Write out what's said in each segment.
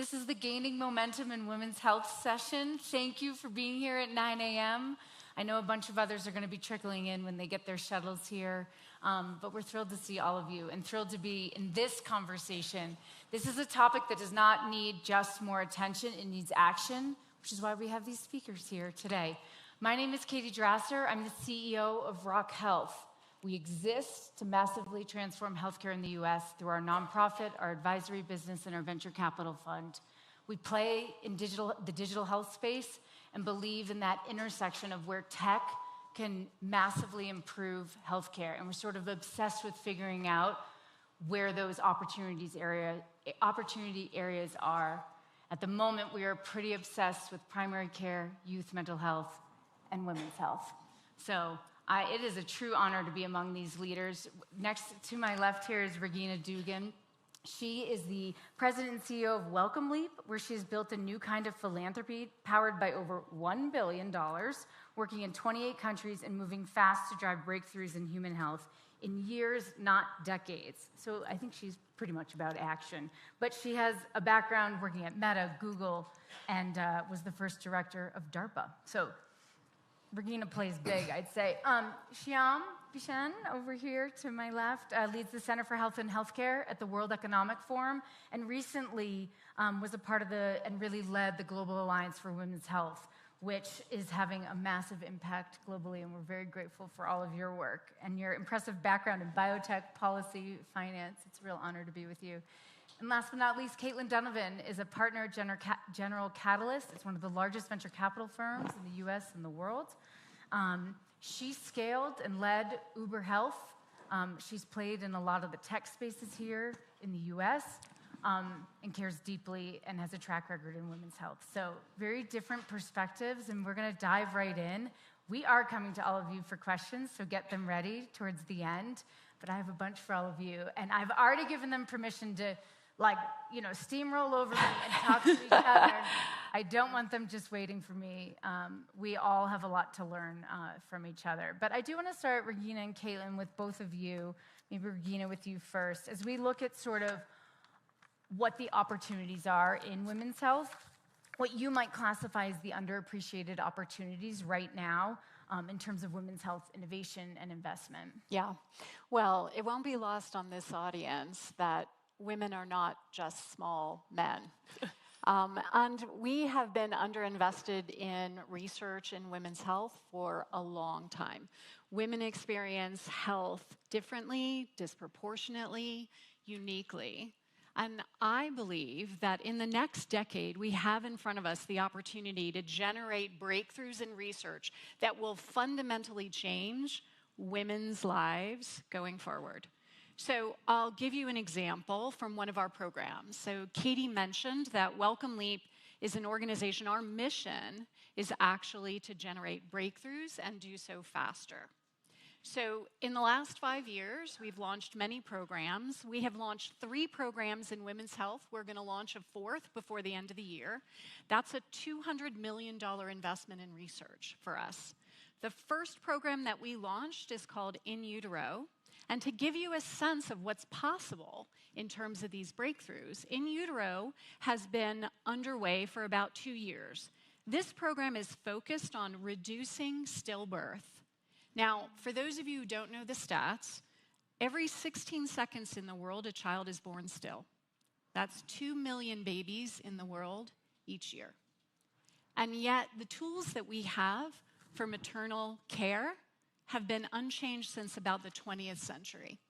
This is the Gaining Momentum in Women's Health session. Thank you for being here at 9 a.m. I know a bunch of others are going to be trickling in when they get their shuttles here, but we're thrilled to see all of you and thrilled to be in this conversation. This is a topic that does not need just more attention, it needs action, which is why we have these speakers here today. My name is Katie Drasser. I'm the CEO of Rock Health. We exist to massively transform healthcare in the U.S. through our nonprofit, our advisory business, and our venture capital fund. We play in the digital health space and believe in that intersection of where tech can massively improve healthcare. And we're sort of obsessed with figuring out where those opportunity areas are. At the moment, we are pretty obsessed with primary care, youth mental health, and women's health. So it is a true honor to be among these leaders. Next to my left here is Regina Dugan. She is the president and CEO of Welcome Leap, where she's built a new kind of philanthropy powered by over $1 billion, working in 28 countries and moving fast to drive breakthroughs in human health in years, not decades. So I think she's pretty much about action. But she has a background working at Meta, Google, and was the first director of DARPA. So Regina plays big, I'd say. Shyam Bishan, over here to my left, leads the Center for Health and Healthcare at the World Economic Forum, and recently was a part of and really led the Global Alliance for Women's Health, which is having a massive impact globally, and we're very grateful for all of your work and your impressive background in biotech, policy, finance. It's a real honor to be with you. And last but not least, Caitlin Donovan is a partner at General Catalyst. It's one of the largest venture capital firms in the U.S. and the world. She scaled and led Uber Health. She's played in a lot of the tech spaces here in the U.S. And cares deeply and has a track record in women's health. So very different perspectives, and we're going to dive right in. We are coming to all of you for questions, so get them ready towards the end. But I have a bunch for all of you, and I've already given them permission to steamroll over me and talk to each other. I don't want them just waiting for me. We all have a lot to learn from each other. But I do want to start, Regina and Caitlin, with both of you. Maybe Regina with you first. As we look at sort of what the opportunities are in women's health, what you might classify as the underappreciated opportunities right now in terms of women's health innovation and investment. Yeah. Well, it won't be lost on this audience that women are not just small men. And we have been underinvested in research in women's health for a long time. Women experience health differently, disproportionately, uniquely. And I believe that in the next decade, we have in front of us the opportunity to generate breakthroughs in research that will fundamentally change women's lives going forward. So I'll give you an example from one of our programs. So Katie mentioned that Welcome Leap is an organization. Our mission is actually to generate breakthroughs and do so faster. So in the last 5 years, we've launched many programs. We have launched 3 programs in women's health. We're going to launch a 4th before the end of the year. That's a $200 million investment in research for us. The first program that we launched is called In Utero. And to give you a sense of what's possible in terms of these breakthroughs, In Utero has been underway for about 2 years. This program is focused on reducing stillbirth. Now, for those of you who don't know the stats, every 16 seconds in the world, a child is born still. That's 2 million babies in the world each year. And yet, the tools that we have for maternal care have been unchanged since about the 20th century.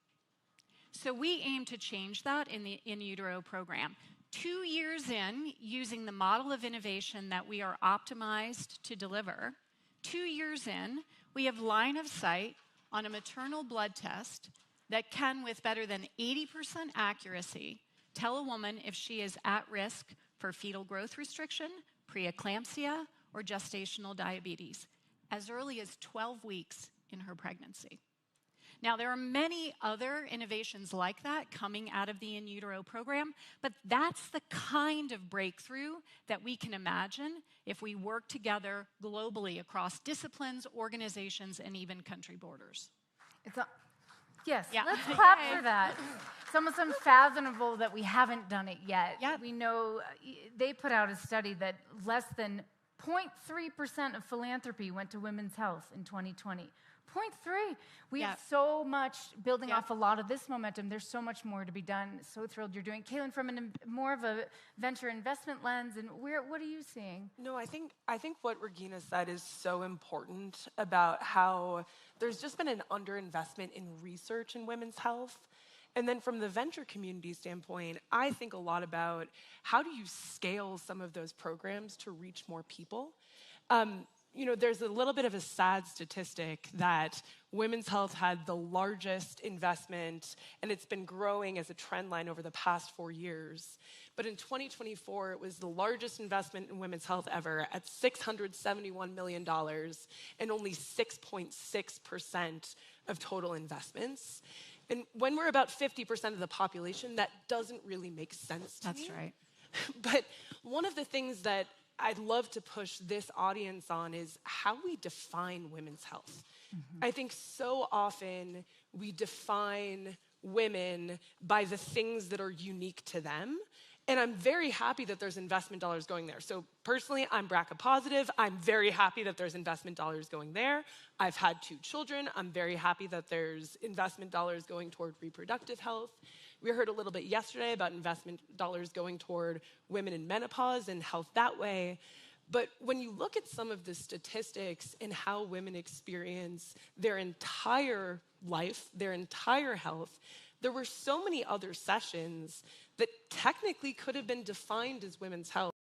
So we aim to change that in the In Utero program. 2 years in, using the model of innovation that we are optimized to deliver, 2 years in, we have line of sight on a maternal blood test that can, with better than 80% accuracy, tell a woman if she is at risk for fetal growth restriction, preeclampsia, or gestational diabetes, as early as 12 weeks in her pregnancy. Now, there are many other innovations like that coming out of the In Utero program, but that's the kind of breakthrough that we can imagine if we work together globally across disciplines, organizations, and even country borders. Yes, Yeah. let's clap for that. It's almost unfathomable that we haven't done it yet. Yep. We know they put out a study that less than 0.3% of philanthropy went to women's health in 2020. 0.3. We have so much building off a lot of this momentum. There's so much more to be done. So thrilled you're doing. Caitlin, from more of a venture investment lens, and what are you seeing? No, I think what Regina said is so important about how there's just been an underinvestment in research in women's health. And then from the venture community standpoint, I think a lot about how do you scale some of those programs to reach more people. There's a little bit of a sad statistic that women's health had the largest investment, and it's been growing as a trend line over the past 4 years. But in 2024, it was the largest investment in women's health ever at $671 million and only 6.6% of total investments. And when we're about 50% of the population, that doesn't really make sense to me. That's right. But one of the things that I'd love to push this audience on is how we define women's health. Mm-hmm. I think so often we define women by the things that are unique to them. And I'm very happy that there's investment dollars going there. So personally, I'm BRCA positive. I'm very happy that there's investment dollars going there. I've had 2 children. I'm very happy that there's investment dollars going toward reproductive health. We heard a little bit yesterday about investment dollars going toward women in menopause and health that way. But when you look at some of the statistics and how women experience their entire life, their entire health, there were so many other sessions that technically could have been defined as women's health,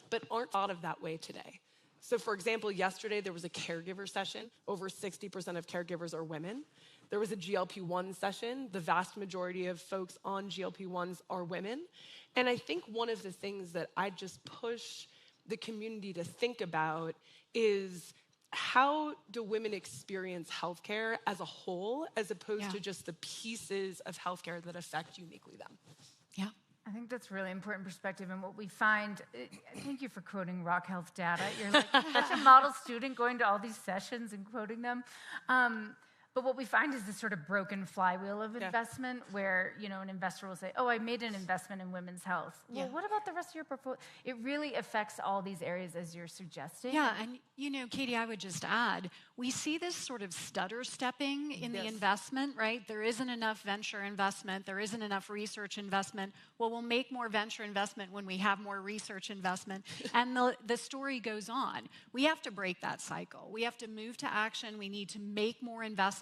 but aren't thought of that way today. So for example, yesterday there was a caregiver session. Over 60% of caregivers are women. There was a GLP-1 session. The vast majority of folks on GLP-1s are women. And I think one of the things that I just push the community to think about is how do women experience healthcare as a whole, as opposed to just the pieces of healthcare that affect uniquely them? Yeah. I think that's really important perspective. And what we find, thank you for quoting Rock Health data. You're like such a model student going to all these sessions and quoting them. But what we find is this sort of broken flywheel of investment where, an investor will say, oh, I made an investment in women's health. Well, what about the rest of your portfolio? It really affects all these areas as you're suggesting. Yeah, and Katie, I would just add, we see this sort of stutter stepping in the investment, right? There isn't enough venture investment. There isn't enough research investment. Well, we'll make more venture investment when we have more research investment. And the story goes on. We have to break that cycle. We have to move to action. We need to make more investments.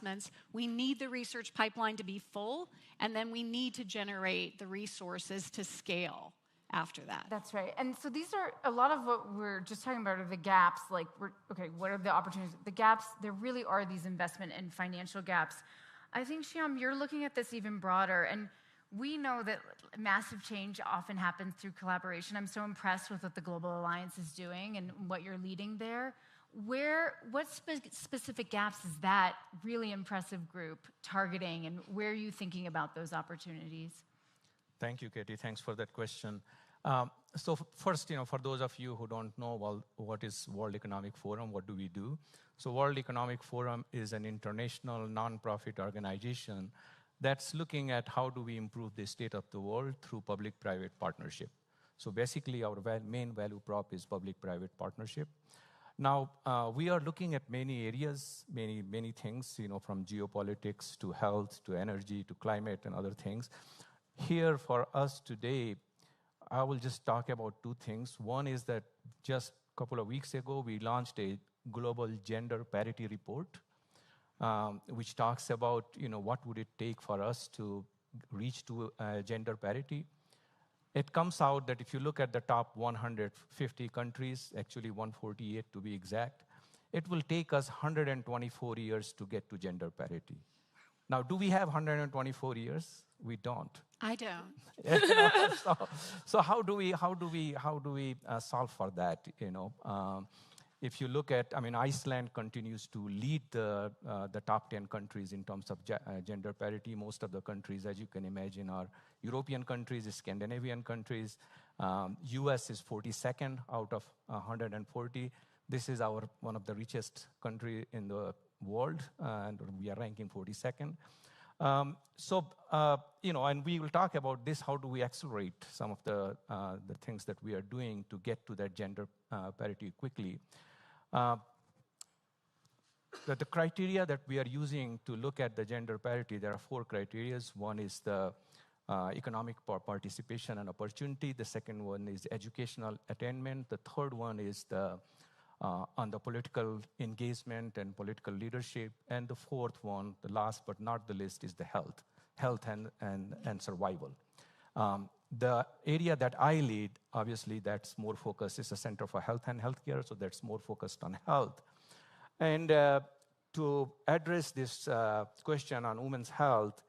We need the research pipeline to be full, and then we need to generate the resources to scale after that. That's right. And so these are a lot of what we're just talking about are the gaps. Like, what are the opportunities? The gaps, there really are these investment and financial gaps. I think, Shyam, you're looking at this even broader, and we know that massive change often happens through collaboration. I'm so impressed with what the Global Alliance is doing and what you're leading there. What specific gaps is that really impressive group targeting, and where are you thinking about those opportunities? Thank you, Katie. Thanks for that question. So first, for those of you who don't know, well, what is World Economic Forum? What do we do? So World Economic Forum is an international nonprofit organization that's looking at how do we improve the state of the world through public-private partnership. So basically, our main value prop is public-private partnership. Now, we are looking at many areas, many things, from geopolitics to health to energy to climate and other things. Here for us today, I will just talk about 2 things. One is that just a couple of weeks ago, we launched a global gender parity report, which talks about, what would it take for us to reach to gender parity. It comes out that if you look at the top 150 countries, actually 148 to be exact, it will take us 124 years to get to gender parity. Now, do we have 124 years? We don't. I don't. So how do we solve for that? If you look at, Iceland continues to lead the top 10 countries in terms of gender parity. Most of the countries, as you can imagine, are European countries, Scandinavian countries. US is 42nd out of 140. This is one of the richest country in the world, and we are ranking 42nd. And we will talk about this, how do we accelerate some of the things that we are doing to get to that gender parity quickly. The criteria that we are using to look at the gender parity, there are 4 criteria. One is the economic participation and opportunity. The second one is educational attainment. The third one is on the political engagement and political leadership. And the fourth one, the last but not the least, is the health and survival. The area that I lead, obviously, that's more focused, is the Center for Health and Healthcare, so that's more focused on health. And to address this question on women's health,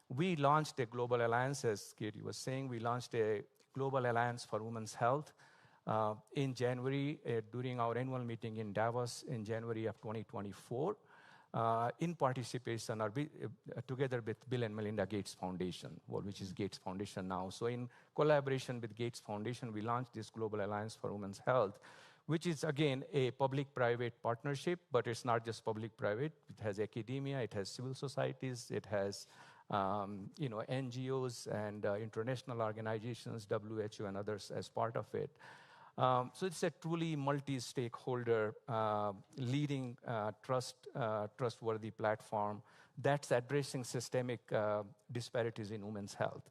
we launched a global alliance, as Katie was saying. We launched a global alliance for women's health in January during our annual meeting in Davos in January of 2024, in participation together with Bill and Melinda Gates Foundation, which is Gates Foundation now. So in collaboration with Gates Foundation, we launched this Global Alliance for Women's Health, which is, again, a public-private partnership, but it's not just public-private. It has academia, it has civil societies, it has NGOs and international organizations, WHO and others as part of it. So it's a truly multi-stakeholder, leading, trustworthy platform that's addressing systemic disparities in women's health.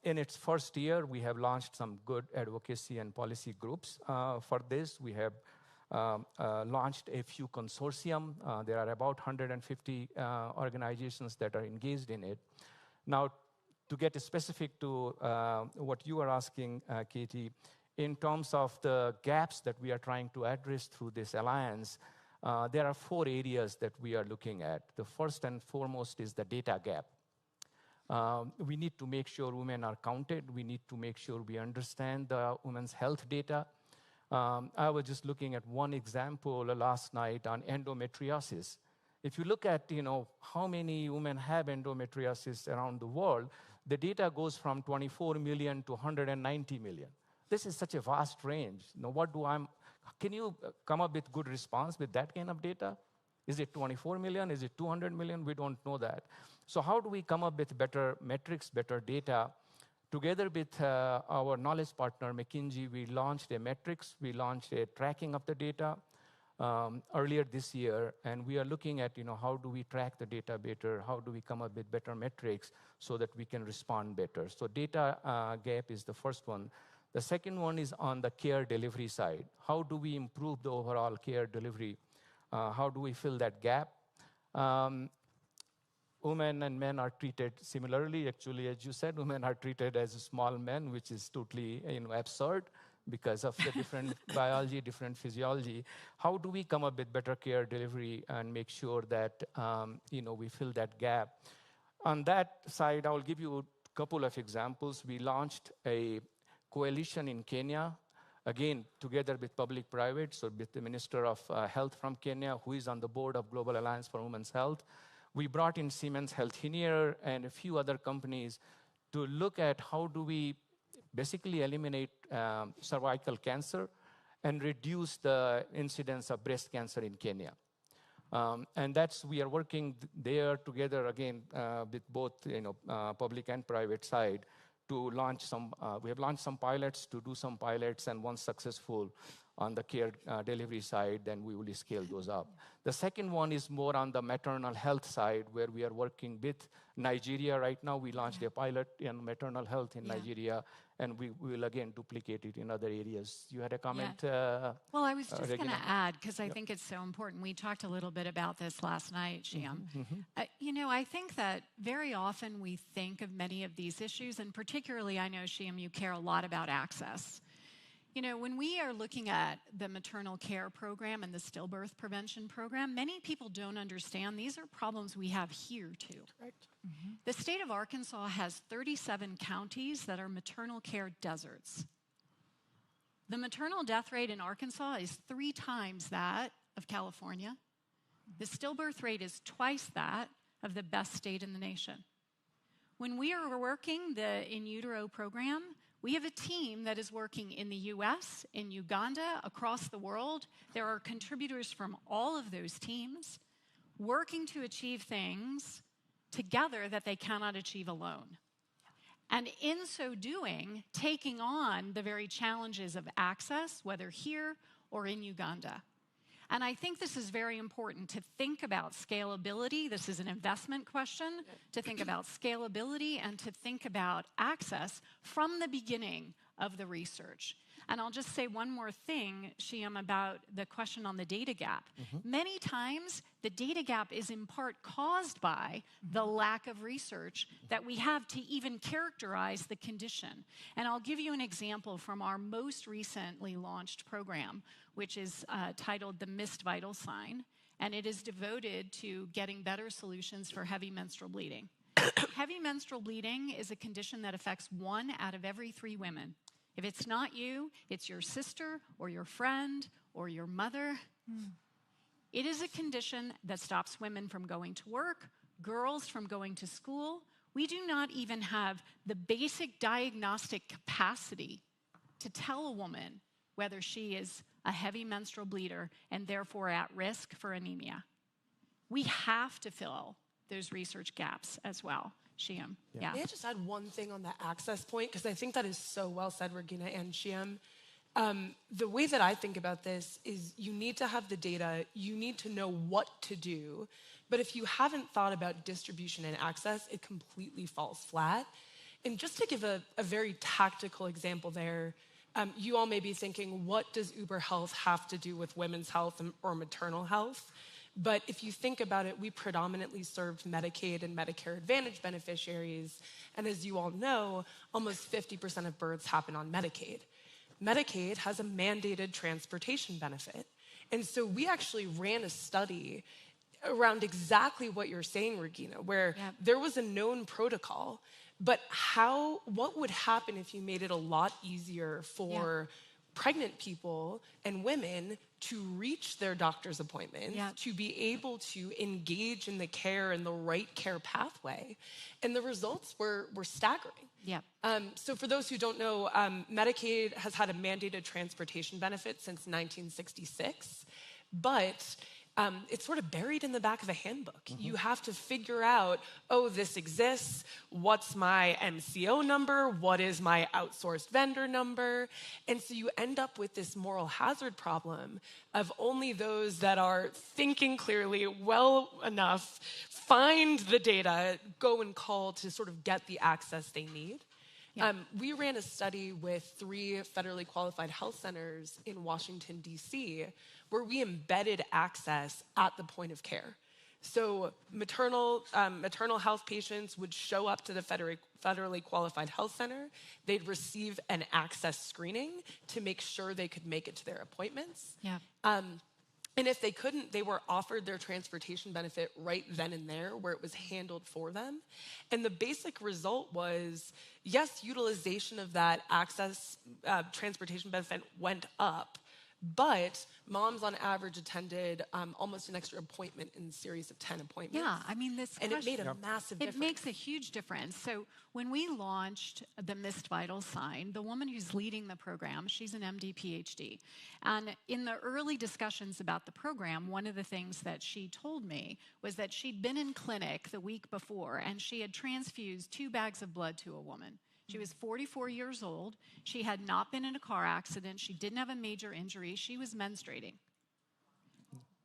In its first year, we have launched some good advocacy and policy groups for this. We have launched a few consortium. There are about 150 organizations that are engaged in it. Now, to get specific to what you are asking, Katie, in terms of the gaps that we are trying to address through this alliance, there are 4 areas that we are looking at. The first and foremost is the data gap. We need to make sure women are counted. We need to make sure we understand the women's health data. I was just looking at one example last night on endometriosis. If you look at how many women have endometriosis around the world, the data goes from 24 million to 190 million. This is such a vast range. Can you come up with good response with that kind of data? Is it 24 million? Is it 200 million? We don't know that. So how do we come up with better metrics, better data? Together with our knowledge partner, McKinsey, we launched a metrics. We launched a tracking of the data earlier this year, and we are looking at how do we track the data better? How do we come up with better metrics so that we can respond better? So data gap is the first one. The second one is on the care delivery side. How do we improve the overall care delivery? How do we fill that gap? Women and men are treated similarly. Actually, as you said, women are treated as small men, which is totally absurd because of the different biology, different physiology. How do we come up with better care delivery and make sure that we fill that gap? On that side, I'll give you a couple of examples. We launched a coalition in Kenya, again, together with public-private, so with the Minister of Health from Kenya, who is on the board of Global Alliance for Women's Health. We brought in Siemens Healthineers and a few other companies to look at how do we basically eliminate cervical cancer and reduce the incidence of breast cancer in Kenya. And we are working there together, again, with both public and private side, to launch we have launched some pilots, to do some pilots, and once successful on the care delivery side, then we will scale those up. The second one is more on the maternal health side, where we are working with Nigeria right now. We launched a pilot in maternal health in Nigeria, and we will again duplicate it in other areas. You had a comment? Yeah. Well, I was just going Regina? to add, because I think it's so important. We talked a little bit about this last night, Shyam. I think that very often we think of many of these issues, and particularly, I know, Shyam, you care a lot about access. When we are looking at the maternal care program and the stillbirth prevention program, many people don't understand these are problems we have here too. Right. The state of Arkansas has 37 counties that are maternal care deserts. The maternal death rate in Arkansas is 3 times that of California. The stillbirth rate is twice that of the best state in the nation. When we are working the In Utero program, we have a team that is working in the US, in Uganda, across the world. There are contributors from all of those teams working to achieve things together that they cannot achieve alone. And in so doing, taking on the very challenges of access, whether here or in Uganda. And I think this is very important to think about scalability. This is an investment question, to think about scalability and to think about access from the beginning of the research. And I'll just say one more thing, Shyam, about the question on the data gap. Many times, the data gap is in part caused by the lack of research that we have to even characterize the condition. And I'll give you an example from our most recently launched program, which is titled The Missed Vital Sign, and it is devoted to getting better solutions for heavy menstrual bleeding. Heavy menstrual bleeding is a condition that affects 1 out of every 3 women. If it's not you, it's your sister or your friend or your mother. It is a condition that stops women from going to work, girls from going to school. We do not even have the basic diagnostic capacity to tell a woman whether she is a heavy menstrual bleeder and therefore at risk for anemia. We have to fill those research gaps as well. Shyam, yeah. May I just add one thing on the access point? Because I think that is so well said, Regina and Shyam. The way that I think about this is you need to have the data, you need to know what to do, but if you haven't thought about distribution and access, it completely falls flat. And just to give a very tactical example there, you all may be thinking, what does Uber Health have to do with women's health or maternal health? But if you think about it, we predominantly served Medicaid and Medicare Advantage beneficiaries. And as you all know, almost 50% of births happen on Medicaid. Medicaid has a mandated transportation benefit. And so we actually ran a study around exactly what you're saying, Regina, where there was a known protocol, but what would happen if you made it a lot easier for pregnant people and women to reach their doctor's appointments, to be able to engage in the care and the right care pathway. And the results were staggering. So for those who don't know, Medicaid has had a mandated transportation benefit since 1966, but it's sort of buried in the back of a handbook. You have to figure out, oh, this exists. What's my MCO number? What is my outsourced vendor number? And so you end up with this moral hazard problem of only those that are thinking clearly, well enough, find the data, go and call to sort of get the access they need. We ran a study with 3 federally qualified health centers in Washington, D.C., where we embedded access at the point of care. So maternal health patients would show up to the federally qualified health center. They'd receive an access screening to make sure they could make it to their appointments. And if they couldn't, they were offered their transportation benefit right then and there where it was handled for them. And the basic result was, yes, utilization of that access transportation benefit went up, but moms on average attended almost an extra appointment in a series of 10 appointments. I mean, and it made a massive difference. It makes a huge difference. So when we launched the Missed Vital Sign, the woman who's leading the program, she's an MD, PhD. And in the early discussions about the program, one of the things that she told me was that she'd been in clinic the week before and she had transfused 2 bags of blood to a woman. She was 44 years old. She had not been in a car accident. She didn't have a major injury. She was menstruating.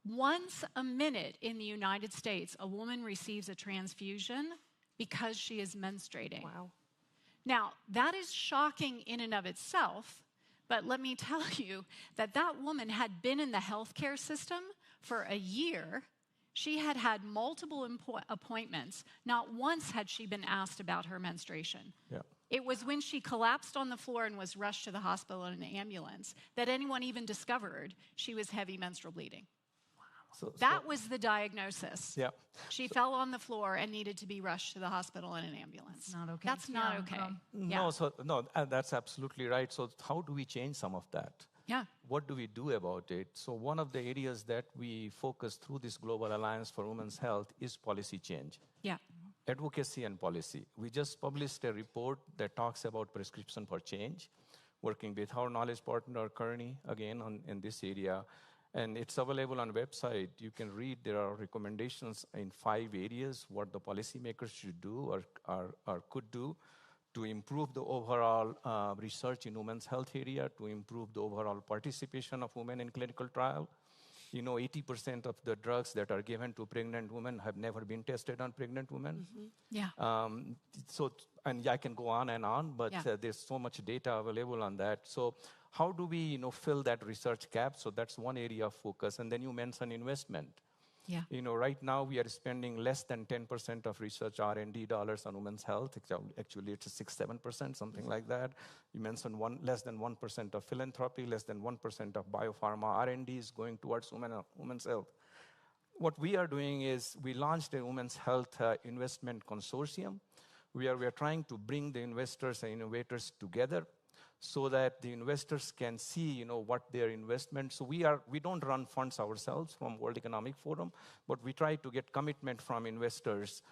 Once a minute in the United States, a woman receives a transfusion because she is menstruating. Wow. Now, that is shocking in and of itself, but let me tell you that that woman had been in the healthcare system for a year. She had had multiple appointments. Not once had she been asked about her menstruation. It was when she collapsed on the floor and was rushed to the hospital in an ambulance that anyone even discovered she was heavy menstrual bleeding. That was the diagnosis. She fell on the floor and needed to be rushed to the hospital in an ambulance. Not okay. That's not okay. No, that's absolutely right. So how do we change some of that? What do we do about it? So one of the areas that we focus through this Global Alliance for Women's Health is policy change. Advocacy and policy. We just published a report that talks about prescription for change, working with our knowledge partner, Kearney, again, in this area. And it's available on website. You can read there are recommendations in 5 areas what the policymakers should do or could do to improve the overall research in women's health area, to improve the overall participation of women in clinical trial. 80% of the drugs that are given to pregnant women have never been tested on pregnant women. Yeah. And I can go on and on, but there's so much data available on that. So how do we, fill that research gap? So that's one area of focus. And then you mentioned investment. Yeah. Right now we are spending less than 10% of research R&D dollars on women's health. Actually, it's 6-7%, something like that. You mentioned less than 1% of philanthropy, less than 1% of biopharma R&D is going towards women's health. What we are doing is we launched a women's health investment consortium. We are trying to bring the investors and innovators together so that the investors can see, what their investment. So we don't run funds ourselves from World Economic Forum, but we try to get commitment from investors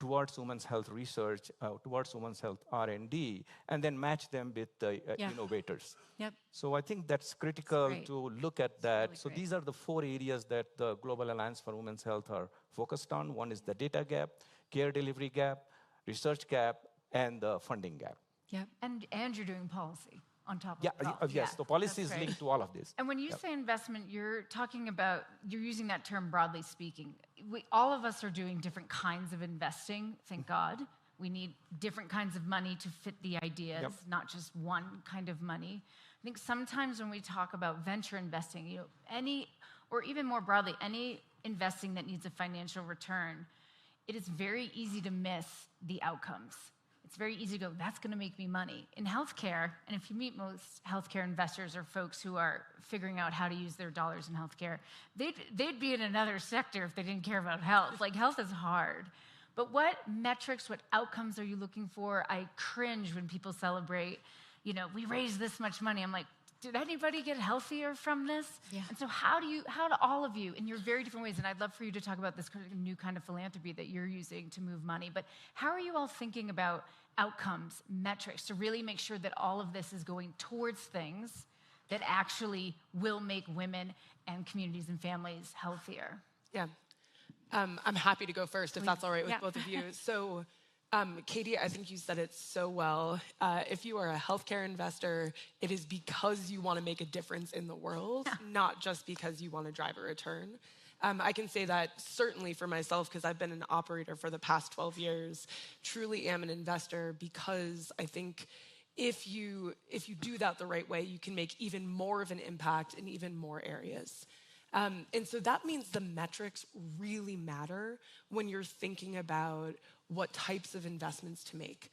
towards women's health research, towards women's health R&D, and then match them with the innovators. Yep. So I think that's critical to look at that. Really so great. These are the 4 areas that the Global Alliance for Women's Health are focused on. One is the data gap, care delivery gap, research gap, and the funding gap. Yep. And you're doing policy on top of it all. Yes, the policy is linked to all of this. And when you say investment, you're talking about, you're using that term broadly speaking. All of us are doing different kinds of investing, thank God. We need different kinds of money to fit the ideas, not just one kind of money. I think sometimes when we talk about venture investing, or even more broadly, any investing that needs a financial return, it is very easy to miss the outcomes. It's very easy to go, that's going to make me money. In healthcare, and if you meet most healthcare investors or folks who are figuring out how to use their dollars in healthcare, they'd be in another sector if they didn't care about health. Like, health is hard. But what metrics, what outcomes are you looking for? I cringe when people celebrate, we raised this much money. I'm like, did anybody get healthier from this? Yeah. And so how do all of you, in your very different ways, and I'd love for you to talk about this new kind of philanthropy that you're using to move money, but how are you all thinking about outcomes, metrics, to really make sure that all of this is going towards things that actually will make women and communities and families healthier? Yeah. I'm happy to go first, if that's all right with both of you. So, Katie, I think you said it so well. If you are a healthcare investor, it is because you want to make a difference in the world, not just because you want to drive a return. I can say that certainly for myself, because I've been an operator for the past 12 years, truly am an investor because I think if you do that the right way, you can make even more of an impact in even more areas. And so that means the metrics really matter when you're thinking about what types of investments to make.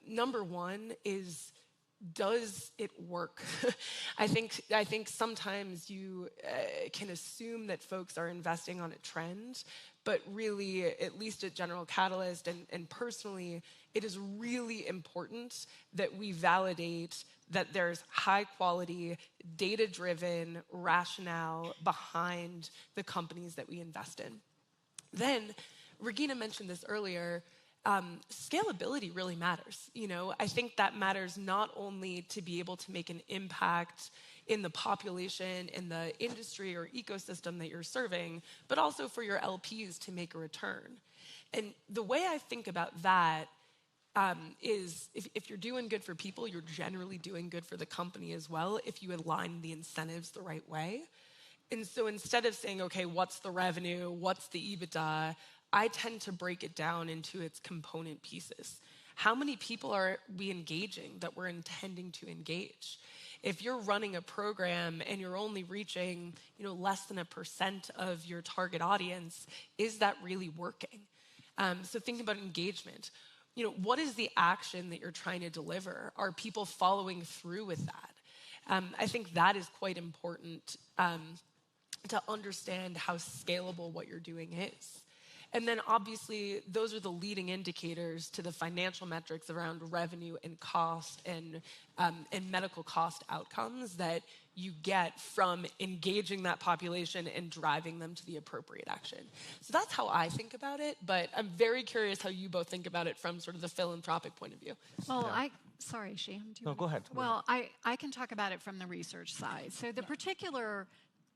Number one is, does it work? I think sometimes you can assume that folks are investing on a trend, but really, at least at General Catalyst and personally, it is really important that we validate that there's high quality, data-driven rationale behind the companies that we invest in. Then, Regina mentioned this earlier, scalability really matters. I think that matters not only to be able to make an impact in the population, in the industry or ecosystem that you're serving, but also for your LPs to make a return. And the way I think about that is if you're doing good for people, you're generally doing good for the company as well if you align the incentives the right way. And so instead of saying, okay, what's the revenue, what's the EBITDA, I tend to break it down into its component pieces. How many people are we engaging that we're intending to engage? If you're running a program and you're only reaching, less than 1% of your target audience, is that really working? So think about engagement. What is the action that you're trying to deliver? Are people following through with that? I think that is quite important to understand how scalable what you're doing is. And then obviously, those are the leading indicators to the financial metrics around revenue and cost and medical cost outcomes that you get from engaging that population and driving them to the appropriate action. So that's how I think about it, but I'm very curious how you both think about it from sort of the philanthropic point of view. Well, sorry, Shyam. No, go ahead. I can talk about it from the research side. So the particular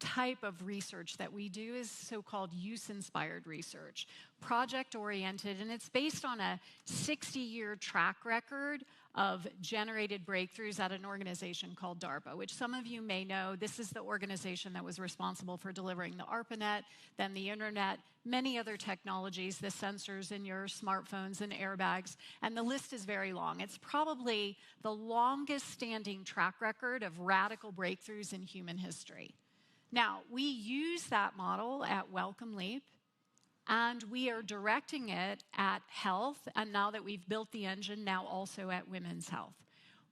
type of research that we do is so-called use-inspired research, project-oriented, and it's based on a 60-year track record of generated breakthroughs at an organization called DARPA, which some of you may know. This is the organization that was responsible for delivering the ARPANET, then the internet, many other technologies, the sensors in your smartphones and airbags, and the list is very long. It's probably the longest standing track record of radical breakthroughs in human history. Now, we use that model at Welcome Leap, and we are directing it at health, and now that we've built the engine, now also at women's health.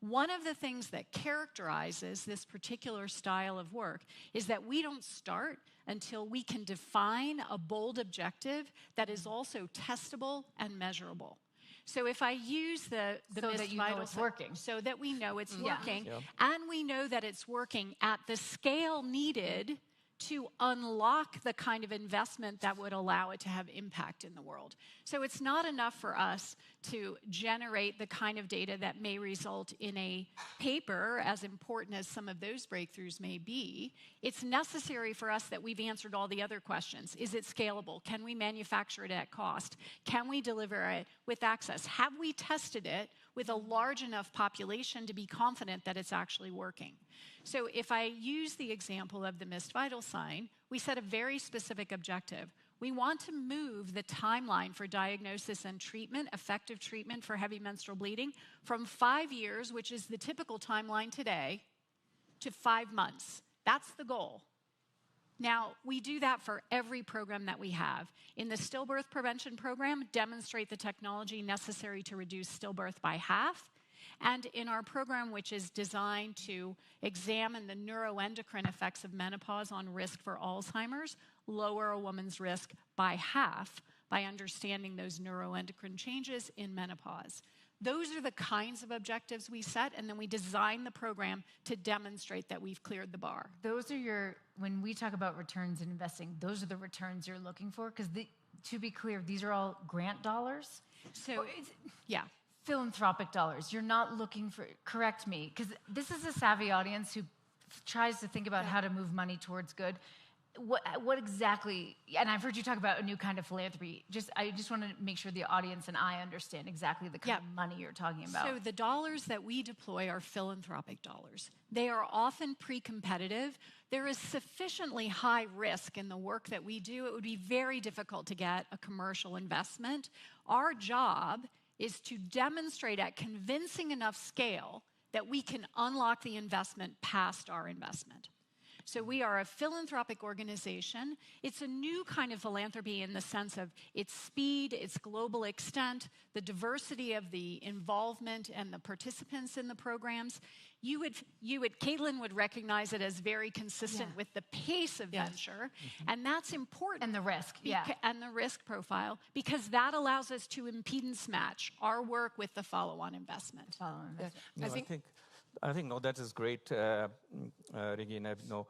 One of the things that characterizes this particular style of work is that we don't start until we can define a bold objective that is also testable and measurable. So if I use the so that you know it's working. So that we know it's Yeah. working, Yeah. and we know that it's working at the scale needed to unlock the kind of investment that would allow it to have impact in the world. So it's not enough for us to generate the kind of data that may result in a paper, as important as some of those breakthroughs may be. It's necessary for us that we've answered all the other questions. Is it scalable? Can we manufacture it at cost? Can we deliver it with access? Have we tested it with a large enough population to be confident that it's actually working? So if I use the example of the missed vital sign, we set a very specific objective. We want to move the timeline for diagnosis and treatment, effective treatment for heavy menstrual bleeding, from 5 years, which is the typical timeline today, to 5 months. That's the goal. Now, we do that for every program that we have. In the stillbirth prevention program, demonstrate the technology necessary to reduce stillbirth by half. And in our program, which is designed to examine the neuroendocrine effects of menopause on risk for Alzheimer's, lower a woman's risk by half by understanding those neuroendocrine changes in menopause. Those are the kinds of objectives we set, and then we design the program to demonstrate that we've cleared the bar. Those are when we talk about returns in investing, those are the returns you're looking for? Because to be clear, these are all grant dollars? So, yeah. Philanthropic dollars. You're not looking for, correct me, because this is a savvy audience who tries to think about how to move money towards good. What exactly, and I've heard you talk about a new kind of philanthropy. I just want to make sure the audience and I understand exactly the kind of money you're talking about. So the dollars that we deploy are philanthropic dollars. They are often pre-competitive. There is sufficiently high risk in the work that we do. It would be very difficult to get a commercial investment. Our job is to demonstrate at convincing enough scale that we can unlock the investment past our investment. So we are a philanthropic organization. It's a new kind of philanthropy in the sense of its speed, its global extent, the diversity of the involvement and the participants in the programs. Caitlin would recognize it as very consistent with the pace of venture, and that's important. And the risk, and the risk profile, because that allows us to impedance match our work with the follow-on investment. I think no, that is great, Regina. No,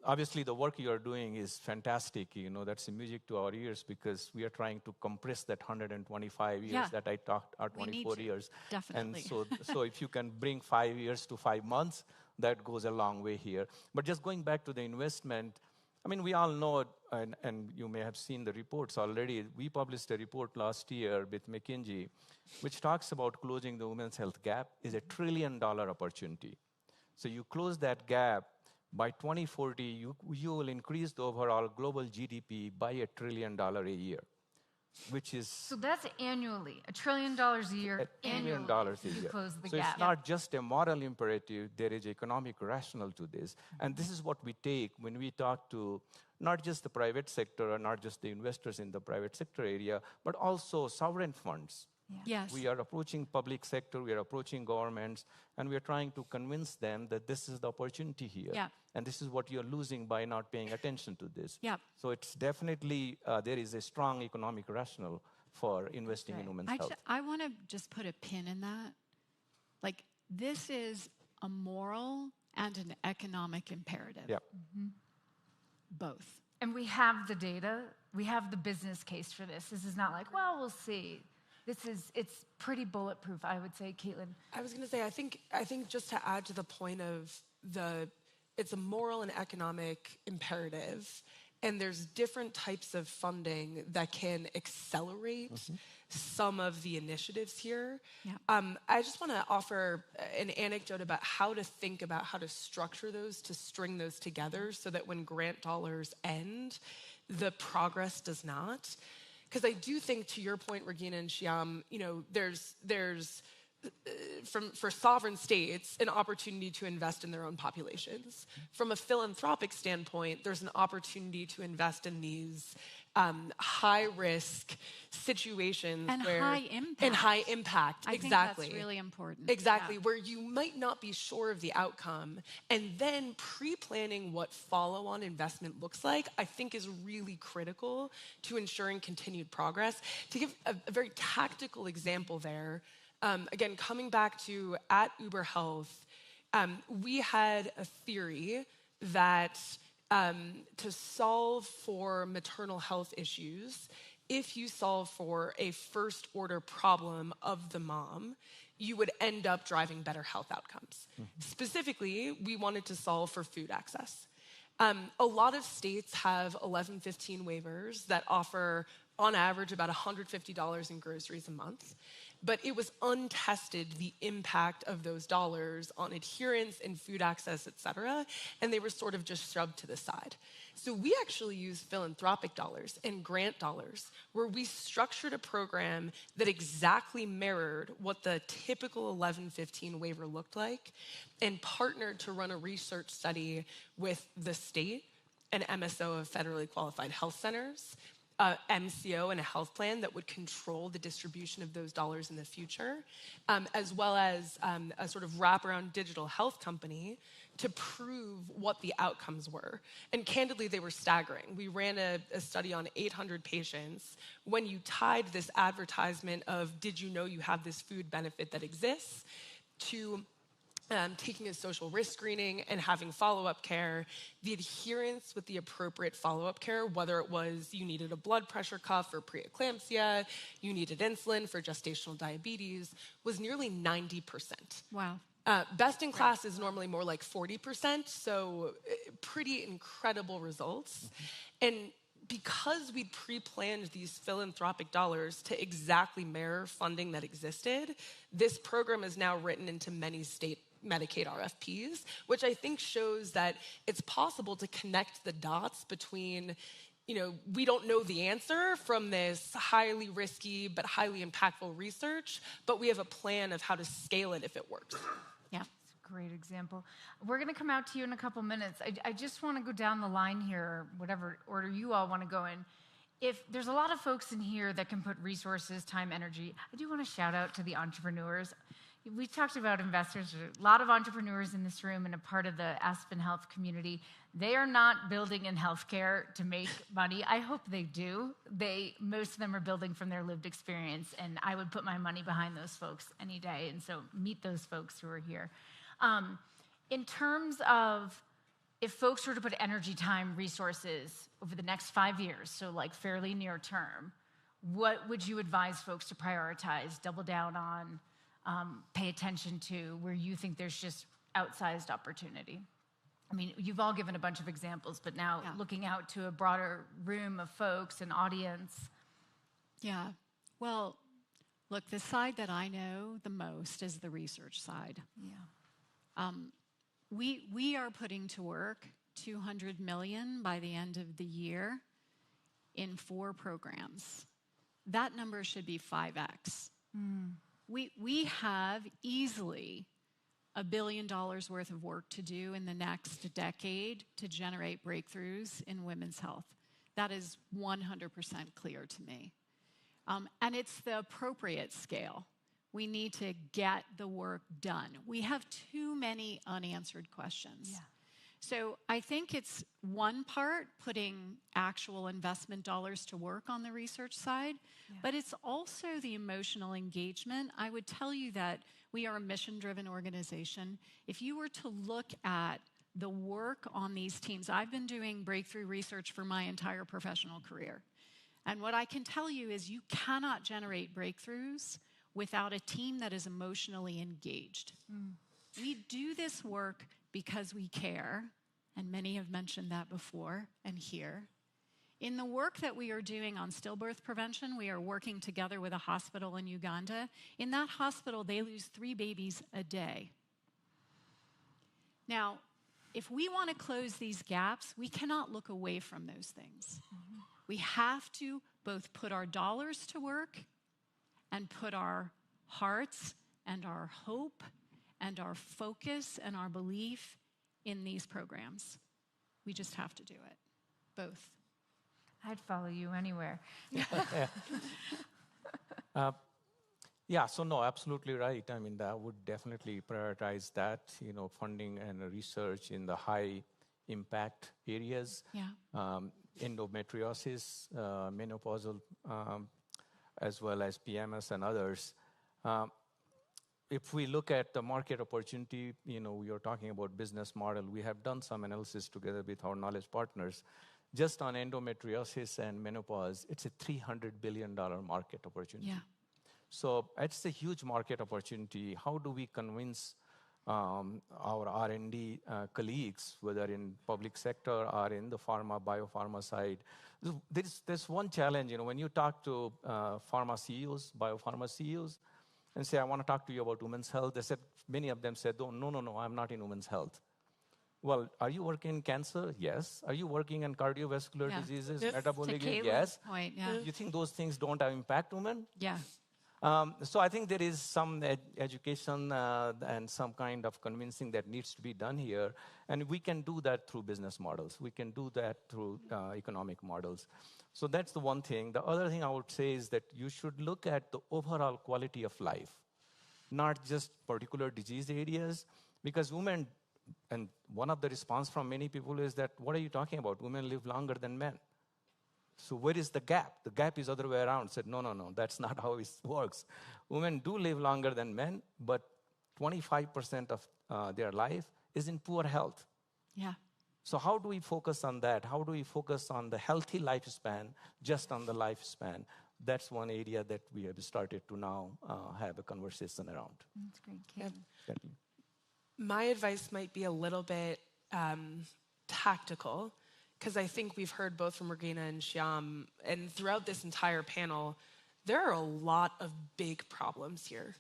obviously the work you are doing is fantastic. That's music to our ears, because we are trying to compress that 125 years that I talked, or 24 years. Definitely. And so if you can bring 5 years to 5 months, that goes a long way here. But just going back to the investment, I mean, we all know, and you may have seen the reports already. We published a report last year with McKinsey, which talks about closing the women's health gap is $1 trillion opportunity. So you close that gap, by 2040, you will increase the overall global GDP by $1 trillion a year, which is... So that's annually, $1 trillion a year, $1 trillion a year. You close the so gap. It's not just a moral imperative, there is economic rationale to this. And this is what we take when we talk to not just the private sector, or not just the investors in the private sector area, but also sovereign funds. Yes. We are approaching public sector, we are approaching governments, and we are trying to convince them that this is the opportunity here. And this is what you're losing by not paying attention to this. So it's definitely, there is a strong economic rationale for investing in women's health. I want to just put a pin in that. Like, this is a moral and an economic imperative. Both. And we have the data, we have the business case for this. This is not like, well, we'll see. It's pretty bulletproof, I would say, Caitlin. I was going to say, I think just to add to the point of the it's a moral and economic imperative, and there's different types of funding that can accelerate some of the initiatives here. Yeah. I just want to offer an anecdote about how to think about how to structure those, to string those together so that when grant dollars end, the progress does not. Because I do think, to your point, Regina and Shyam, there's for sovereign states, an opportunity to invest in their own populations. From a philanthropic standpoint, there's an opportunity to invest in these high-risk situations and where high impact. And high impact, I exactly. think that's really important. Exactly, where you might not be sure of the outcome, and then pre-planning what follow-on investment looks like, I think is really critical to ensuring continued progress. To give a very tactical example there, again, coming back to at Uber Health, we had a theory that to solve for maternal health issues, if you solve for a first order problem of the mom, you would end up driving better health outcomes. Specifically, we wanted to solve for food access. A lot of states have 1115 waivers that offer, on average, about $150 in groceries a month. But it was untested, the impact of those dollars on adherence and food access, et cetera, and they were sort of just shoved to the side. So we actually used philanthropic dollars and grant dollars, where we structured a program that exactly mirrored what the typical 1115 waiver looked like, and partnered to run a research study with the state, an MSO of federally qualified health centers, MCO and a health plan that would control the distribution of those dollars in the future, as well as a sort of wraparound digital health company to prove what the outcomes were. And candidly, they were staggering. We ran a study on 800 patients. When you tied this advertisement of, did you know you have this food benefit that exists, to taking a social risk screening and having follow-up care, the adherence with the appropriate follow-up care, whether it was you needed a blood pressure cuff for preeclampsia, you needed insulin for gestational diabetes, was nearly 90%. Wow. Best in class is normally more like 40%, so pretty incredible results. And because we'd pre-planned these philanthropic dollars to exactly mirror funding that existed, this program is now written into many state Medicaid RFPs, which I think shows that it's possible to connect the dots between, we don't know the answer from this highly risky but highly impactful research, but we have a plan of how to scale it if it works. Yeah. Great example. We're going to come out to you in a couple minutes. I just want to go down the line here, whatever order you all want to go in. If there's a lot of folks in here that can put resources, time, energy, I do want to shout out to the entrepreneurs. We talked about investors. There's a lot of entrepreneurs in this room and a part of the Aspen Health community. They are not building in healthcare to make money. I hope they do. Most of them are building from their lived experience, and I would put my money behind those folks any day. And so meet those folks who are here. In terms of if folks were to put energy, time, resources over the next 5 years, so like fairly near term, what would you advise folks to prioritize, double down on, pay attention to, where you think there's just outsized opportunity? I mean, you've all given a bunch of examples, but now looking out to a broader room of folks and audience. Yeah. Well, look, the side that I know the most is the research side. Yeah. We are putting to work $200 million by the end of the year in 4 programs. That number should be 5x. We have easily $1 billion worth of work to do in the next decade to generate breakthroughs in women's health. That is 100% clear to me. And it's the appropriate scale. We need to get the work done. We have too many unanswered questions. Yeah. So I think it's one part, putting actual investment dollars to work on the research side, but it's also the emotional engagement. I would tell you that we are a mission-driven organization. If you were to look at the work on these teams, I've been doing breakthrough research for my entire professional career. And what I can tell you is you cannot generate breakthroughs without a team that is emotionally engaged. We do this work because we care, and many have mentioned that before and here. In the work that we are doing on stillbirth prevention, we are working together with a hospital in Uganda. In that hospital, they lose 3 babies a day. Now, if we want to close these gaps, we cannot look away from those things. We have to both put our dollars to work and put our hearts and our hope and our focus and our belief in these programs. We just have to do it, both. I'd follow you anywhere. Yeah, so no, absolutely right. I mean, that would definitely prioritize that, funding and research in the high impact areas. Yeah. Endometriosis, menopausal, as well as PMS and others. If we look at the market opportunity, we are talking about business model. We have done some analysis together with our knowledge partners. Just on endometriosis and menopause, it's a $300 billion market opportunity. Yeah. So it's a huge market opportunity. How do we convince our R&D colleagues, whether in public sector or in the biopharma side? There's one challenge, when you talk to pharma CEOs, biopharma CEOs, and say, I want to talk to you about women's health, many of them said, oh, no, I'm not in women's health. Well, are you working in cancer? Yes. Are you working in cardiovascular diseases, metabolic? Yes. Point, yeah. You think those things don't have impact women? Yeah. So I think there is some education and some kind of convincing that needs to be done here. And we can do that through business models. We can do that through economic models. So that's the one thing. The other thing I would say is that you should look at the overall quality of life, not just particular disease areas, because women, and one of the response from many people is that, what are you talking about? Women live longer than men. So where is the gap? The gap is other way around. Said, no, that's not how it works. Women do live longer than men, but 25% of their life is in poor health. Yeah. So how do we focus on that? How do we focus on the healthy lifespan, just on the lifespan? That's one area that we have started to now have a conversation around. That's great, Kim. Exactly. My advice might be a little bit tactical, because I think we've heard both from Regina and Shyam, and throughout this entire panel, there are a lot of big problems here.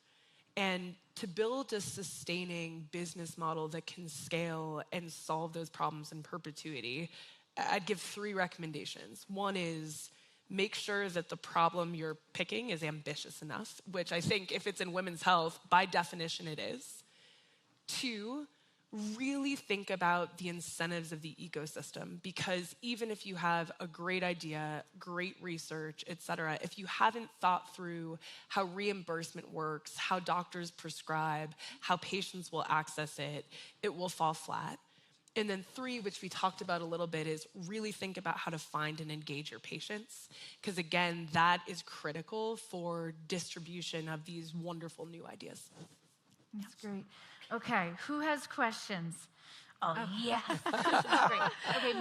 And to build a sustaining business model that can scale and solve those problems in perpetuity, I'd give 3 recommendations. One is make sure that the problem you're picking is ambitious enough, which I think if it's in women's health, by definition it is. 2, really think about the incentives of the ecosystem, because even if you have a great idea, great research, et cetera, if you haven't thought through how reimbursement works, how doctors prescribe, how patients will access it, it will fall flat. And then 3, which we talked about a little bit, is really think about how to find and engage your patients, because again, that is critical for distribution of these wonderful new ideas. That's great. Okay, who has questions? Oh, yes. Great. Okay,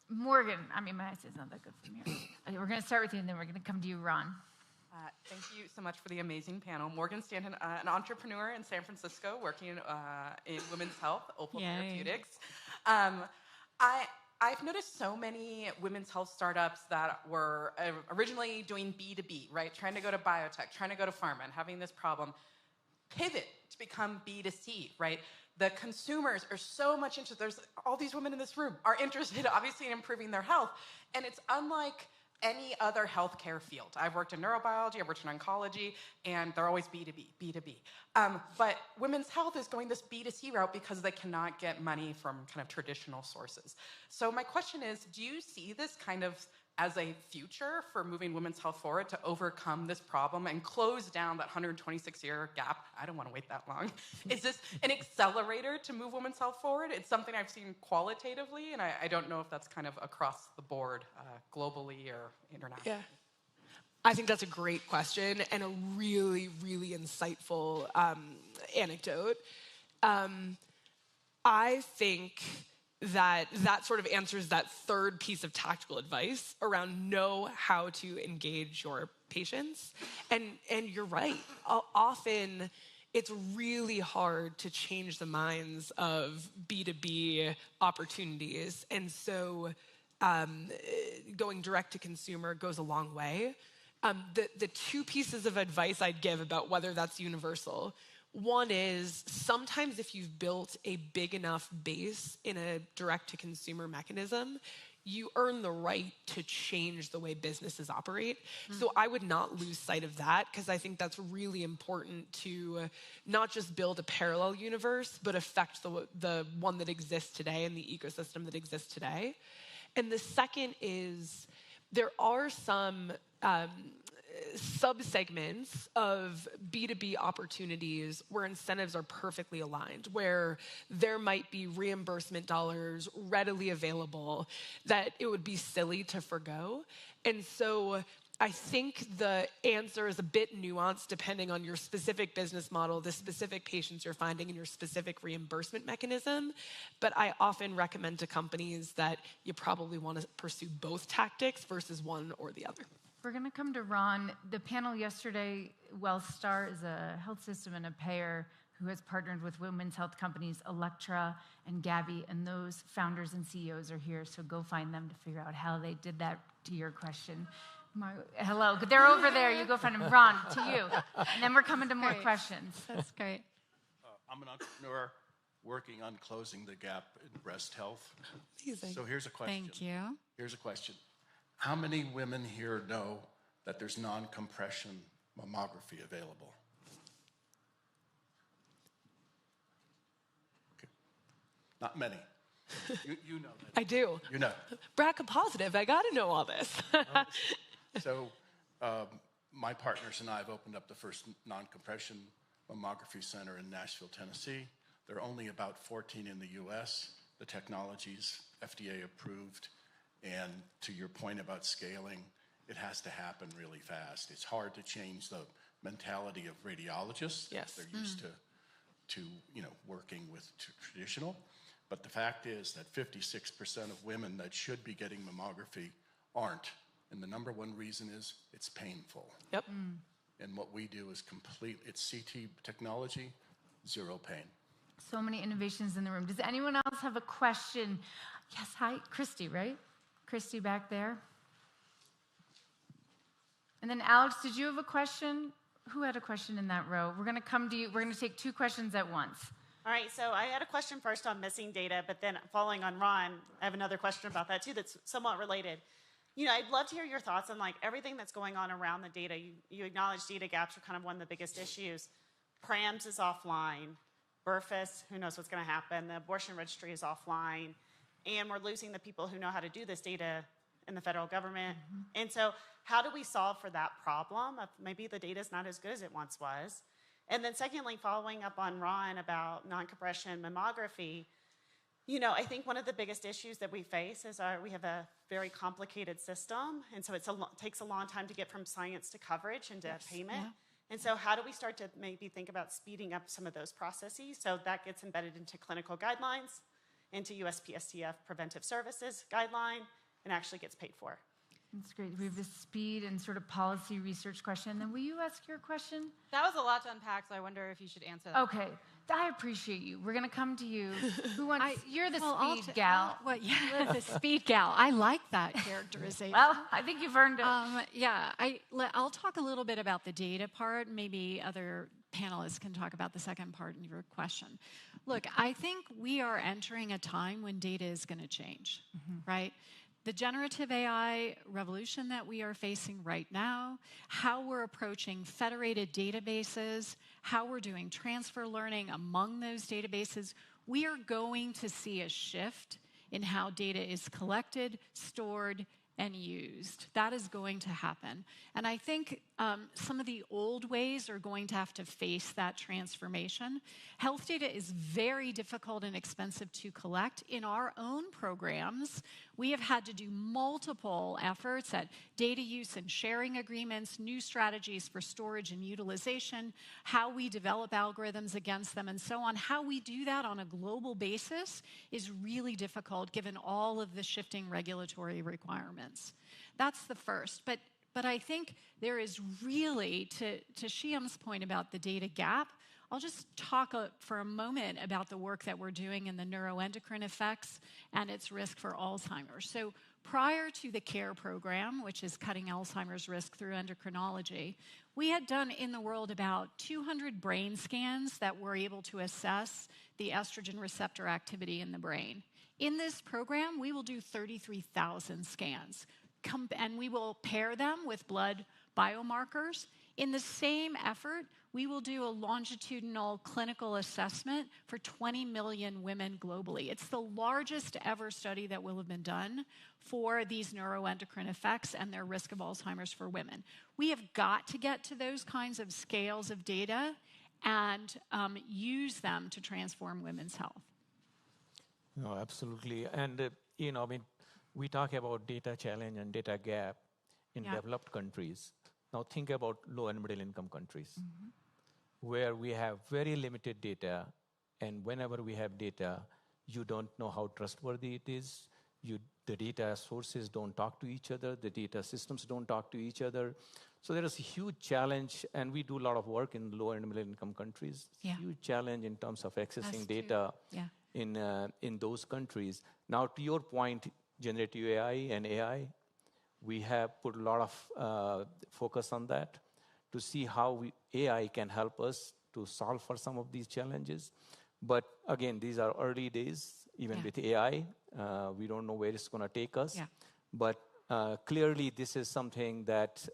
Morgan. I mean, my eyesight's not that good from here. Okay, we're going to start with you, and then we're going to come to you, Ron. Thank you so much for the amazing panel. Morgan Stanton, an entrepreneur in San Francisco working in women's health, Opal Therapeutics. I've noticed so many women's health startups that were originally doing B2B, right? Trying to go to biotech, trying to go to pharma, and having this problem pivot to become B2C, right? The consumers are so much interested. There's all these women in this room are interested, obviously, in improving their health. And it's unlike any other healthcare field. I've worked in neurobiology, I've worked in oncology, and they're always B2B. But women's health is going this B2C route because they cannot get money from kind of traditional sources. So my question is, do you see this kind of as a future for moving women's health forward to overcome this problem and close down that 126-year gap? I don't want to wait that long. Is this an accelerator to move women's health forward? It's something I've seen qualitatively, and I don't know if that's kind of across the board, globally or internationally. Yeah. I think that's a great question and a really, really insightful anecdote. I think that sort of answers that 3rd piece of tactical advice around know how to engage your patients. And you're right. Often it's really hard to change the minds of B2B opportunities. And so going direct to consumer goes a long way. The two pieces of advice I'd give about whether that's universal. One is sometimes if you've built a big enough base in a direct-to-consumer mechanism, you earn the right to change the way businesses operate. So I would not lose sight of that, because I think that's really important to not just build a parallel universe, but affect the one that exists today and the ecosystem that exists today. And the second is there are some subsegments of B2B opportunities where incentives are perfectly aligned, where there might be reimbursement dollars readily available that it would be silly to forgo. And so I think the answer is a bit nuanced depending on your specific business model, the specific patients you're finding, and your specific reimbursement mechanism. But I often recommend to companies that you probably want to pursue both tactics versus one or the other. We're going to come to Ron. The panel yesterday, WellStar is a health system and a payer who has partnered with women's health companies Electra and Gabby, and those founders and CEOs are here, so go find them to figure out how they did that to your question. Hello, they're over there. You go find them. Ron, to you. And then we're coming to more questions. That's great. I'm an entrepreneur working on closing the gap in breast health. Amazing. So here's a question. Thank you. Here's a question. How many women here know that there's non-compression mammography available? Okay. Not many. You know that. I do. You know. BRCA positive. I got to know all this. So my partners and I have opened up the first non-compression mammography center in Nashville, Tennessee. There are only about 14 in the US. The technology's FDA approved. And to your point about scaling, it has to happen really fast. It's hard to change the mentality of radiologists. Yes. They're used to working with traditional. But the fact is that 56% of women that should be getting mammography aren't. And the number one reason is it's painful. Yep. And what we do is it's CT technology, zero pain. So many innovations in the room. Does anyone else have a question? Yes, hi, Christy, right? Christy back there. And then Alex, did you have a question? Who had a question in that row? We're going to come to you. We're going to take two questions at once. All right, so I had a question first on missing data, but then following on Ron, I have another question about that too that's somewhat related. I'd love to hear your thoughts on everything that's going on around the data. You acknowledge data gaps are kind of one of the biggest issues. PRAMS is offline. BRFIS, who knows what's going to happen. The abortion registry is offline. And we're losing the people who know how to do this data in the federal government. And so how do we solve for that problem of maybe the data's not as good as it once was? And then secondly, following up on Ron about non-compression mammography, I think one of the biggest issues that we face is we have a very complicated system. And so it takes a long time to get from science to coverage and to payment. Yeah. And so how do we start to maybe think about speeding up some of those processes so that gets embedded into clinical guidelines, into USPSTF preventive services guideline, and actually gets paid for? That's great. We have this speed and sort of policy research question. Then will you ask your question? That was a lot to unpack, so I wonder if you should answer that. Okay. I appreciate you. We're going to come to you. Who wants? You're the speed gal. The speed gal. I like that characterization. Well, I think you've earned it. I'll talk a little bit about the data part. Maybe other panelists can talk about the second part in your question. Look, I think we are entering a time when data is going to change, right? The generative AI revolution that we are facing right now, how we're approaching federated databases, how we're doing transfer learning among those databases, we are going to see a shift in how data is collected, stored, and used. That is going to happen. And I think some of the old ways are going to have to face that transformation. Health data is very difficult and expensive to collect. In our own programs, we have had to do multiple efforts at data use and sharing agreements, new strategies for storage and utilization, how we develop algorithms against them, and so on. How we do that on a global basis is really difficult given all of the shifting regulatory requirements. That's the first. But I think there is really, to Shyam's point about the data gap, I'll just talk for a moment about the work that we're doing in the neuroendocrine effects and its risk for Alzheimer's. So prior to the CARE program, which is cutting Alzheimer's risk through endocrinology, we had done in the world about 200 brain scans that were able to assess the estrogen receptor activity in the brain. In this program, we will do 33,000 scans, and we will pair them with blood biomarkers. In the same effort, we will do a longitudinal clinical assessment for 20 million women globally. It's the largest ever study that will have been done for these neuroendocrine effects and their risk of Alzheimer's for women. We have got to get to those kinds of scales of data and use them to transform women's health. No, absolutely. And, we talk about data challenge and data gap in developed countries. Now think about low and middle income countries where we have very limited data, and whenever we have data, you don't know how trustworthy it is. The data sources don't talk to each other. The data systems don't talk to each other. So there is a huge challenge, and we do a lot of work in low and middle income countries. Huge challenge in terms of accessing data in those countries. Now, to your point, generative AI and AI, we have put a lot of focus on that to see how AI can help us to solve for some of these challenges. But again, these are early days, even with AI. We don't know where it's going to take us. But clearly, this is something that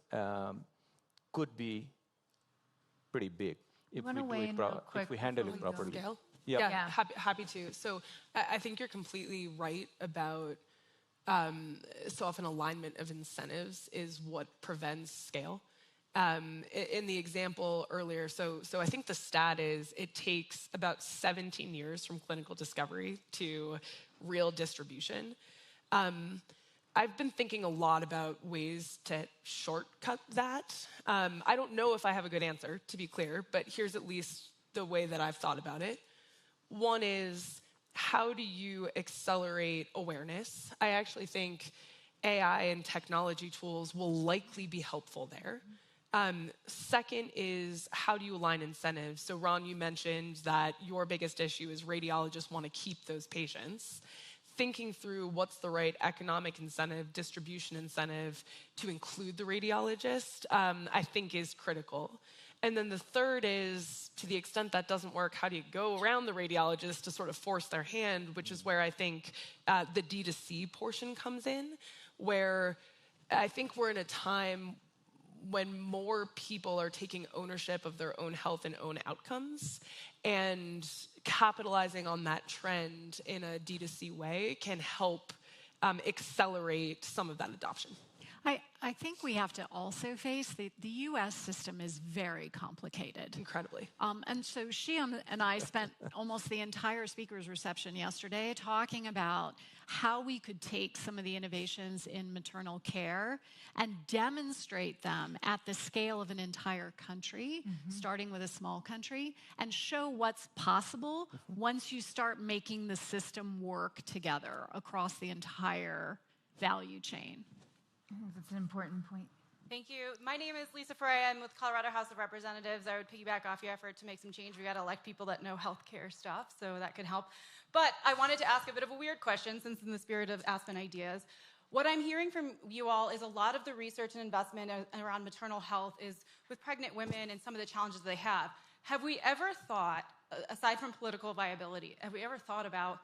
could be pretty big if we handle it properly. Scale? Yeah. Happy to. So I think you're completely right about so often alignment of incentives is what prevents scale. In the example earlier, so I think the stat is it takes about 17 years from clinical discovery to real distribution. I've been thinking a lot about ways to shortcut that. I don't know if I have a good answer, to be clear, but here's at least the way that I've thought about it. One is, how do you accelerate awareness? I actually think AI and technology tools will likely be helpful there. Second is, how do you align incentives? So Ron, you mentioned that your biggest issue is radiologists want to keep those patients. Thinking through what's the right economic incentive, distribution incentive to include the radiologist, I think is critical. And then the third is, to the extent that doesn't work, how do you go around the radiologist to sort of force their hand, which is where I think the D2C portion comes in, where I think we're in a time when more people are taking ownership of their own health and own outcomes, and capitalizing on that trend in a D2C way can help accelerate some of that adoption. I think we have to also face the U.S. system is very complicated. Incredibly. And so Shyam and I spent almost the entire speaker's reception yesterday talking about how we could take some of the innovations in maternal care and demonstrate them at the scale of an entire country, starting with a small country, and show what's possible once you start making the system work together across the entire value chain. I think that's an important point. Thank you. My name is Lisa Ferreira. I'm with Colorado House of Representatives. I would piggyback off your effort to make some change. We got to elect people that know healthcare stuff, so that could help. But I wanted to ask a bit of a weird question, since in the spirit of Aspen Ideas. What I'm hearing from you all is a lot of the research and investment around maternal health is with pregnant women and some of the challenges they have. Have we ever thought, aside from political viability, have we ever thought about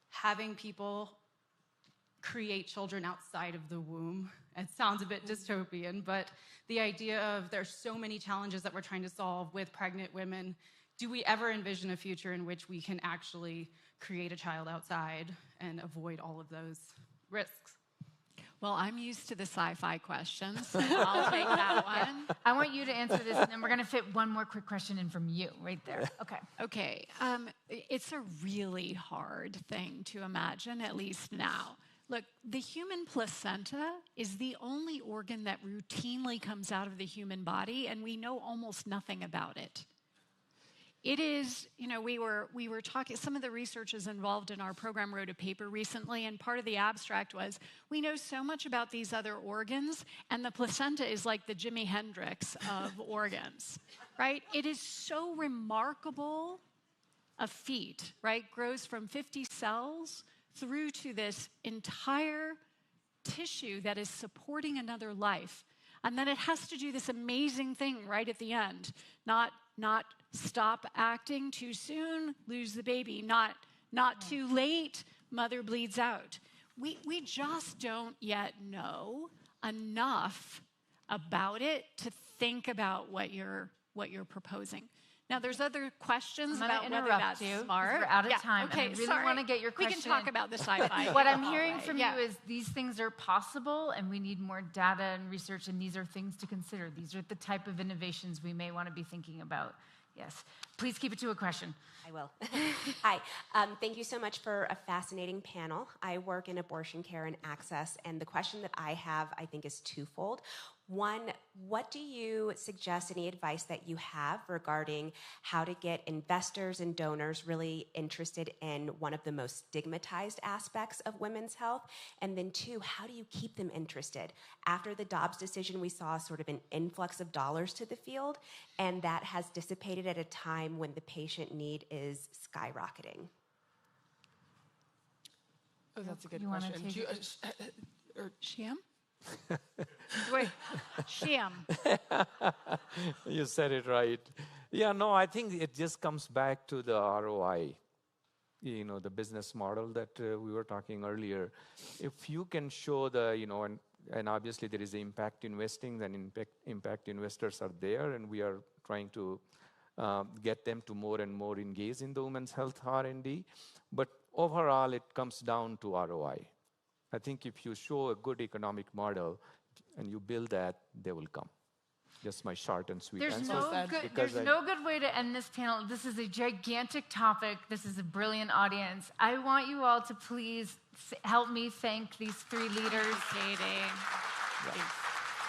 having people create children outside of the womb? It sounds a bit dystopian, but the idea of there's so many challenges that we're trying to solve with pregnant women. Do we ever envision a future in which we can actually create a child outside and avoid all of those risks? Well, I'm used to the sci-fi questions, so I'll take that one. I want you to answer this, and then we're going to fit one more quick question in from you right there. Okay. It's a really hard thing to imagine, at least now. Look, the human placenta is the only organ that routinely comes out of the human body, and we know almost nothing about it. it is, we were talking, some of the researchers involved in our program wrote a paper recently, and part of the abstract was, we know so much about these other organs, and the placenta is like the Jimi Hendrix of organs, right? It is so remarkable a feat, right? Grows from 50 cells through to this entire tissue that is supporting another life. And then it has to do this amazing thing right at the end. Not stop acting too soon, lose the baby. Not too late, mother bleeds out. We just don't yet know enough about it to think about what you're proposing. Now, there's other questions about whether that's smart. We're out of time. Okay, and I really want to get your question. We can talk about the sci-fi. What I'm hearing from you is these things are possible, and we need more data and research, and these are things to consider. These are the type of innovations we may want to be thinking about. Yes. Please keep it to a question. I will. Hi. Thank you so much for a fascinating panel. I work in abortion care and access, and the question that I have, I think, is twofold. One, what do you suggest, any advice that you have regarding how to get investors and donors really interested in one of the most stigmatized aspects of women's health? And then two, how do you keep them interested? After the Dobbs decision, we saw sort of an influx of dollars to the field, and that has dissipated at a time when the patient need is skyrocketing. Oh, that's a good You question. wanna take Shyam? Wait, Shyam. You said it right. Yeah, no, I think it just comes back to the ROI, the business model that we were talking earlier. If you can show and obviously there is impact investing, and impact investors are there, and we are trying to get them to more and more engage in the women's health R&D. But overall, it comes down to ROI. I think if you show a good economic model and you build that, they will come. Just my short and sweet answer. There's no good way to end this panel. This is a gigantic topic. This is a brilliant audience. I want you all to please help me thank these three leaders. Thanks.